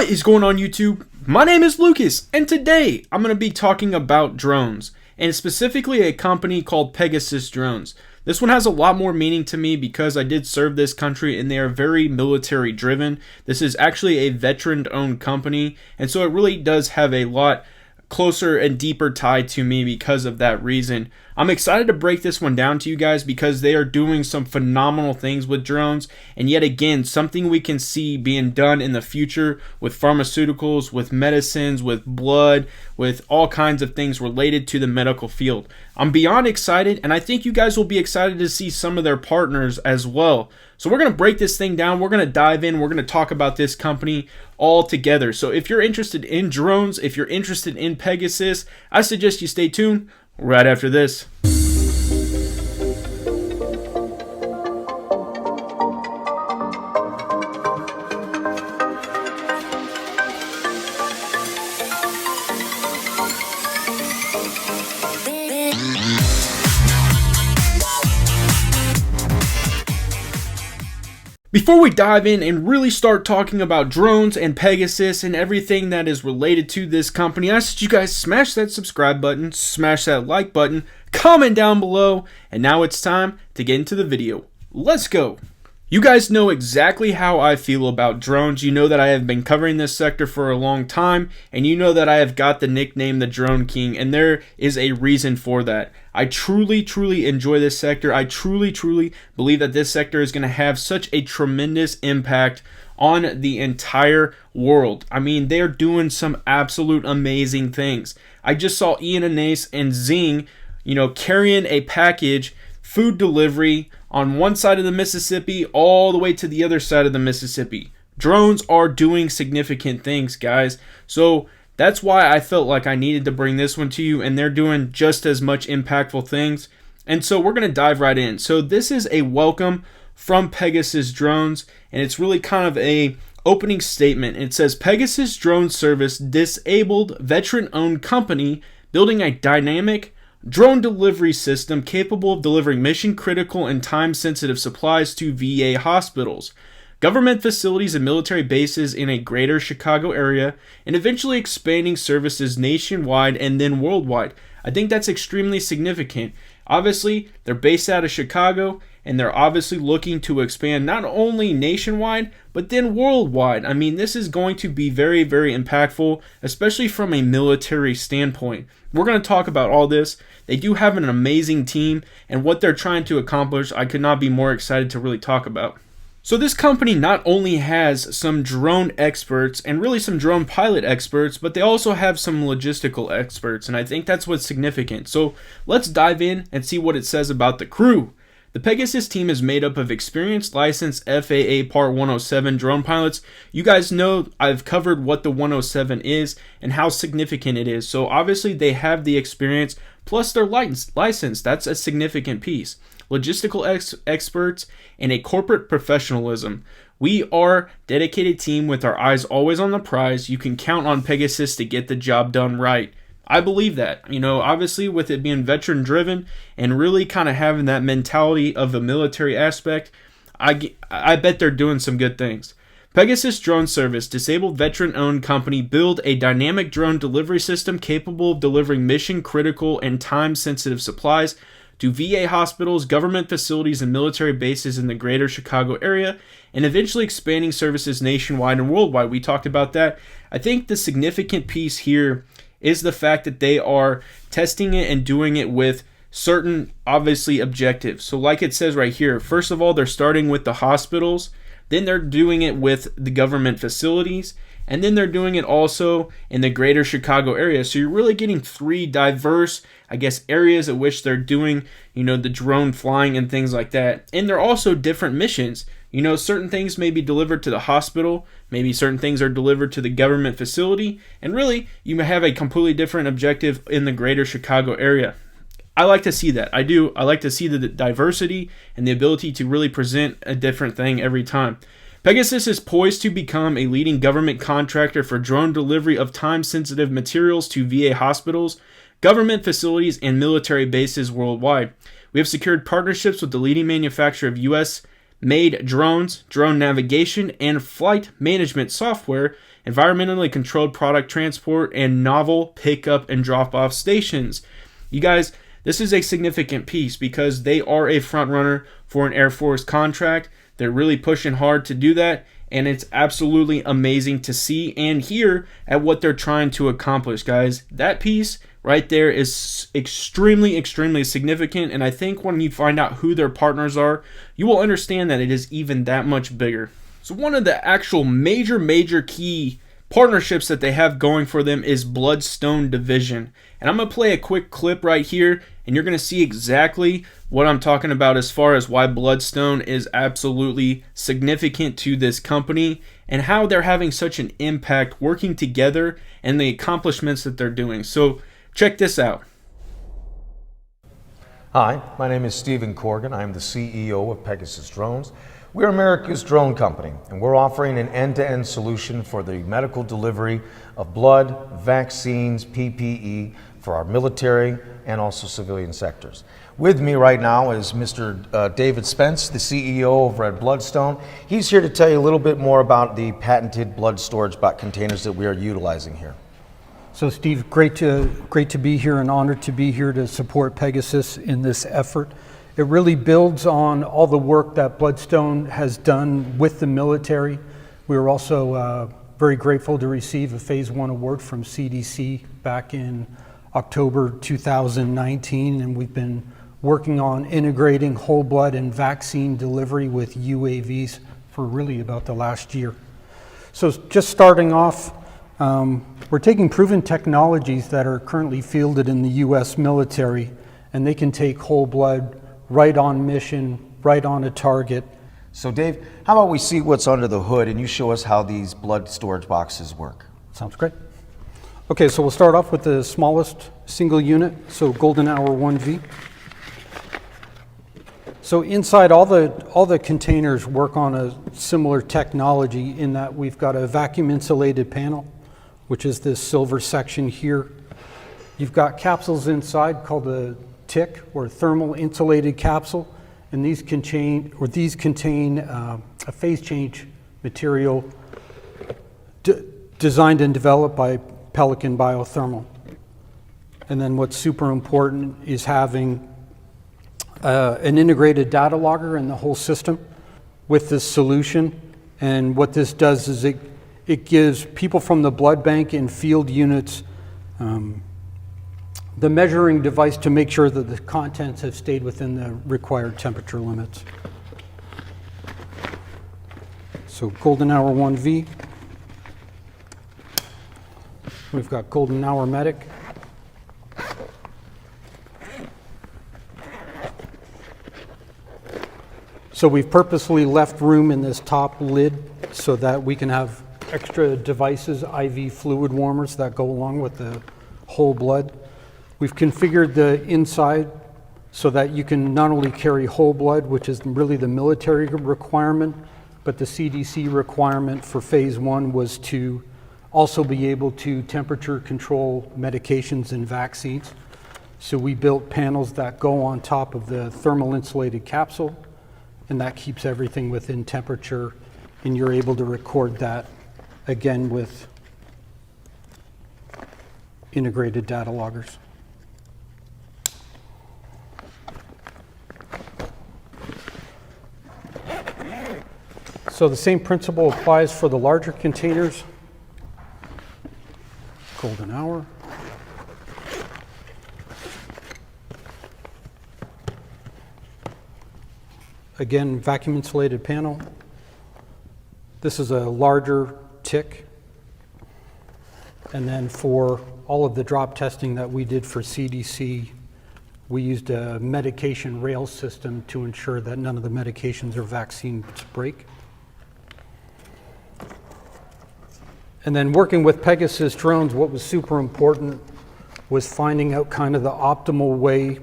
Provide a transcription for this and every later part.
What is going on YouTube? My name is Lucas, and today I'm going to be talking about drones, and specifically a company called Pegasus Drones. This one has a lot more meaning to me because I did serve this country and they are very military driven. This is actually a veteran owned company, and so it really does have a lot closer and deeper tie to me because of that reason. I'm excited to break this one down to you guys because they are doing some phenomenal things with drones, and yet again something we can see being done in the future with pharmaceuticals, with medicines, with blood, with all kinds of things related to the medical field. I'm beyond excited, and I think you guys will be excited to see some of their partners as well. So we're going to break this thing down, we're going to dive in, we're going to talk about this company all together. So if you're interested in drones, if you're interested in Pegasus, I suggest you stay tuned right after this. Before we dive in and really start talking about drones and Pegasus and everything that is related to this company, I suggest you guys smash that subscribe button, smash that like button, comment down below, and now it's time to get into the video. Let's go! You guys know exactly how I feel about drones. You know that I have been covering this sector for a long time, and you know that I have got the nickname the Drone King, and there is a reason for that. I truly enjoy this sector. I truly believe that this sector is going to have such a tremendous impact on the entire world. I mean, they're doing some absolute amazing things. I just saw Ian Anais and Zing, carrying a package, food delivery, on one side of the Mississippi all the way to the other side of the Mississippi. Drones are doing significant things, guys. So that's why I felt like I needed to bring this one to you, and they're doing just as much impactful things. And so we're going to dive right in. So this is a welcome from Pegasus Drones, and it's really kind of a opening statement. It says, Pegasus Drone Service disabled veteran-owned company building a dynamic drone delivery system capable of delivering mission-critical and time-sensitive supplies to VA hospitals, government facilities, and military bases in a greater Chicago area, and eventually expanding services nationwide and then worldwide. I think that's extremely significant. Obviously, they're based out of Chicago, and they're obviously looking to expand not only nationwide, but then worldwide. I mean, this is going to be very impactful, especially from a military standpoint. We're going to talk about all this. They do have an amazing team, and what they're trying to accomplish, I could not be more excited to really talk about. So this company not only has some drone experts and really some drone pilot experts, but they also have some logistical experts, and I think that's what's significant. So let's dive in and see what it says about the crew. The Pegasus team is made up of experienced licensed FAA Part 107 drone pilots. You guys know I've covered what the 107 is and how significant it is. So obviously they have the experience plus their license. That's a significant piece. Logistical experts and a corporate professionalism. We are a dedicated team with our eyes always on the prize. You can count on Pegasus to get the job done right. I believe that, obviously with it being veteran driven and really kind of having that mentality of the military aspect, I bet they're doing some good things. Pegasus Drone Service, disabled veteran-owned company, build a dynamic drone delivery system capable of delivering mission-critical and time-sensitive supplies to VA hospitals, government facilities, and military bases in the greater Chicago area, and eventually expanding services nationwide and worldwide. We talked about that. I think the significant piece here is the fact that they are testing it and doing it with certain, obviously, objectives. So like it says right here, first of all, they're starting with the hospitals, then they're doing it with the government facilities, and then they're doing it also in the greater Chicago area. So you're really getting three diverse, areas at which they're doing, the drone flying and things like that. And they're also different missions. Certain things may be delivered to the hospital, maybe certain things are delivered to the government facility, and really, you may have a completely different objective in the greater Chicago area. I like to see that. I do. I like to see the diversity and the ability to really present a different thing every time. Pegasus is poised to become a leading government contractor for drone delivery of time-sensitive materials to VA hospitals, government facilities, and military bases worldwide. We have secured partnerships with the leading manufacturer of U.S. made drones, drone navigation, and flight management software, environmentally controlled product transport, and novel pickup and drop-off stations. You guys, this is a significant piece because they are a front runner for an Air Force contract. They're really pushing hard to do that, and it's absolutely amazing to see and hear at what they're trying to accomplish, guys. That piece right there is extremely, extremely significant, and I think when you find out who their partners are, you will understand that it is even that much bigger. So one of the actual major key partnerships that they have going for them is Bloodstone Division. And I'm going to play a quick clip right here, and you're going to see exactly what I'm talking about as far as why Bloodstone is absolutely significant to this company and how they're having such an impact working together and the accomplishments that they're doing. So check this out. Hi, my name is Stephen Corrigan. I'm the CEO of Pegasus Drones. We're America's drone company, and we're offering an end-to-end solution for the medical delivery of blood, vaccines, PPE for our military and also civilian sectors. With me right now is Mr. David Spence, the CEO over at Bloodstone. He's here to tell you a little bit more about the patented blood storage containers that we are utilizing here. So Steve, great to be here and honored to be here to support Pegasus in this effort. It really builds on all the work that Bloodstone has done with the military. We were also very grateful to receive a Phase 1 award from CDC back in October 2019, and we've been working on integrating whole blood and vaccine delivery with UAVs for really about the last year. So just starting off, we're taking proven technologies that are currently fielded in the US military, and they can take whole blood right on mission, right on a target. So Dave, how about we see what's under the hood and you show us how these blood storage boxes work? Sounds great. Okay, so we'll start off with the smallest single unit, so Golden Hour 1V. So inside all the containers work on a similar technology in that we've got a vacuum insulated panel, which is this silver section here. You've got capsules inside called a TIC, or thermal insulated capsule, and these contain a phase change material designed and developed by Pelican Biothermal. And then what's super important is having an integrated data logger in the whole system with this solution. And what this does is it gives people from the blood bank and field units the measuring device to make sure that the contents have stayed within the required temperature limits. So Golden Hour 1V. We've got Golden Hour Medic. So we've purposely left room in this top lid so that we can have extra devices, IV fluid warmers that go along with the whole blood. We've configured the inside so that you can not only carry whole blood, which is really the military requirement, but the CDC requirement for Phase 1 was to also be able to temperature control medications and vaccines. So we built panels that go on top of the thermal insulated capsule, and that keeps everything within temperature, and you're able to record that again with integrated data loggers. So the same principle applies for the larger containers. Golden Hour. Again, vacuum insulated panel. This is a larger TIC. And then for all of the drop testing that we did for CDC, we used a medication rail system to ensure that none of the medications or vaccines break. And then working with Pegasus Drones, what was super important was finding out kind of the optimal way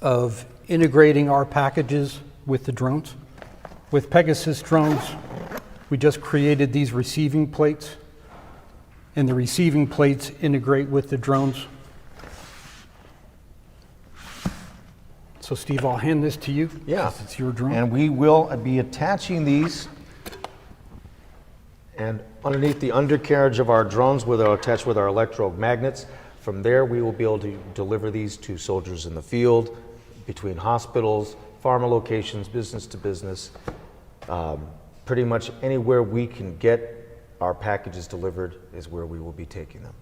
of integrating our packages with the drones. With Pegasus Drones, we just created these receiving plates, and the receiving plates integrate with the drones. So Steve, I'll hand this to you. Yeah, it's your drone. And we will be attaching these, and underneath the undercarriage of our drones where they're attached with our electromagnets. From there, we will be able to deliver these to soldiers in the field, between hospitals, pharma locations, business to business. Pretty much anywhere we can get our packages delivered is where we will be taking them.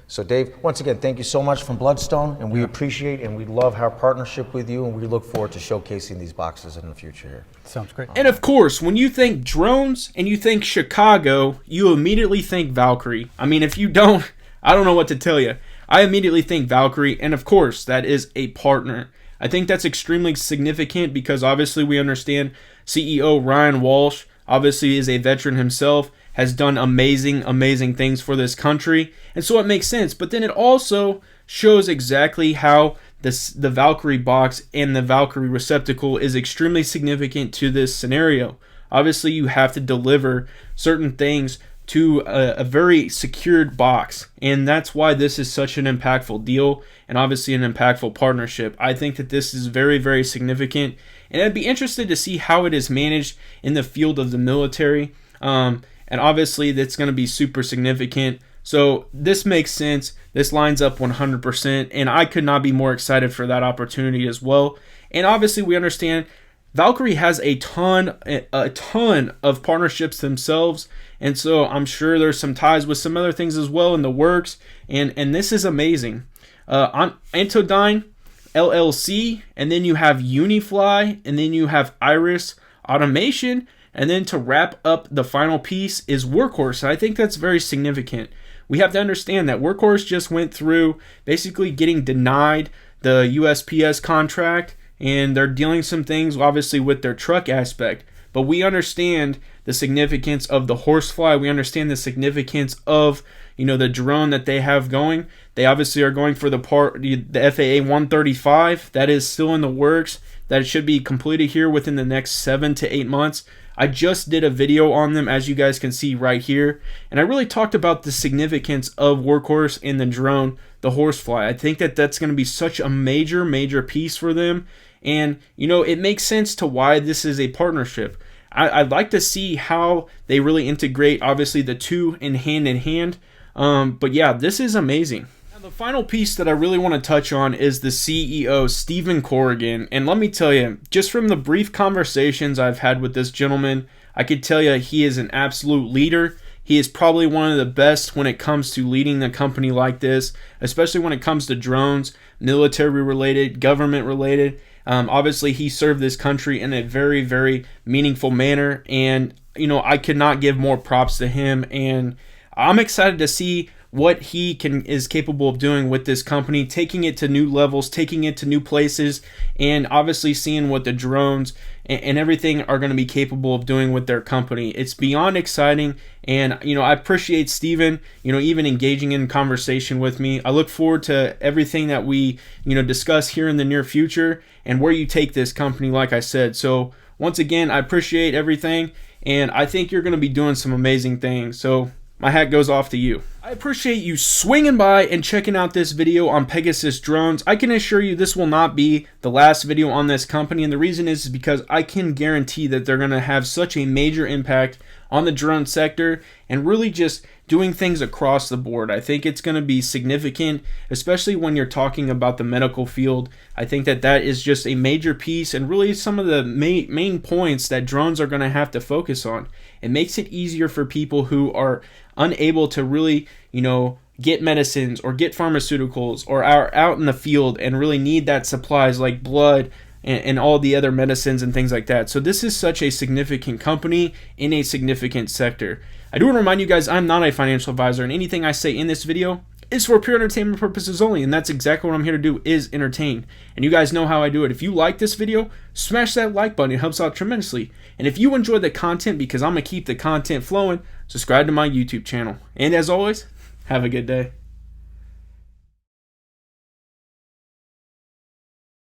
So Dave, once again, thank you so much from Bloodstone, and we appreciate and we love our partnership with you, and we look forward to showcasing these boxes in the future here. Sounds great. And of course, when you think drones and you think Chicago, you immediately think Valkyrie. I mean, if you don't, I don't know what to tell you. I immediately think Valkyrie, and of course, that is a partner. I think that's extremely significant because obviously we understand CEO Ryan Walsh obviously is a veteran himself, has done amazing things for this country, and so it makes sense. But then it also shows exactly how the Valkyrie box and the Valkyrie receptacle is extremely significant to this scenario. Obviously, you have to deliver certain things to a very secured box, and that's why this is such an impactful deal and obviously an impactful partnership. I think that this is very significant, and I'd be interested to see how it is managed in the field of the military. And obviously that's going to be super significant. So this makes sense. This lines up 100%, and I could not be more excited for that opportunity as well. And obviously we understand Valkyrie has a ton of partnerships themselves, and so I'm sure there's some ties with some other things as well in the works, and this is amazing. On Antodyne LLC, and then you have Unifly, and then you have Iris Automation, and then to wrap up the final piece is Workhorse. I think that's very significant. We have to understand that Workhorse just went through basically getting denied the USPS contract, and they're dealing some things obviously with their truck aspect. But we understand the significance of the Horsefly. We understand the significance of, the drone that they have going. They obviously are going for the FAA 135. That is still in the works. That should be completed here within the next 7 to 8 months. I just did a video on them, as you guys can see right here, and I really talked about the significance of Workhorse and the drone, the Horsefly. I think that that's going to be such a major piece for them, and it makes sense to why this is a partnership. I'd like to see how they really integrate, obviously, the two in hand. But yeah, this is amazing. The final piece that I really want to touch on is the CEO, Stephen Corrigan. And let me tell you, just from the brief conversations I've had with this gentleman, I could tell you he is an absolute leader. He is probably one of the best when it comes to leading a company like this, especially when it comes to drones, military related, government related. Obviously, he served this country in a very meaningful manner. And, I could not give more props to him. And I'm excited to see what he is capable of doing with this company, taking it to new levels, taking it to new places, and obviously seeing what the drones and everything are going to be capable of doing with their company. It's beyond exciting, and I appreciate Steven, even engaging in conversation with me. I look forward to everything that we discuss here in the near future and where you take this company, like I said. So once again, I appreciate everything, and I think you're going to be doing some amazing things. So my hat goes off to you. I appreciate you swinging by and checking out this video on Pegasus Drones. I can assure you this will not be the last video on this company, and the reason is because I can guarantee that they're going to have such a major impact on the drone sector and really just doing things across the board. I think it's going to be significant, especially when you're talking about the medical field. I think that is just a major piece and really some of the main points that drones are going to have to focus on. It makes it easier for people who are unable to really, get medicines or get pharmaceuticals or are out in the field and really need that supplies like blood and all the other medicines and things like that. So this is such a significant company in a significant sector. I do want to remind you guys, I'm not a financial advisor, and anything I say in this video is for pure entertainment purposes only, and that's exactly what I'm here to do, is entertain. And you guys know how I do it. If you like this video, smash that like button. It helps out tremendously. And if you enjoy the content, because I'm going to keep the content flowing, subscribe to my YouTube channel. And as always, have a good day.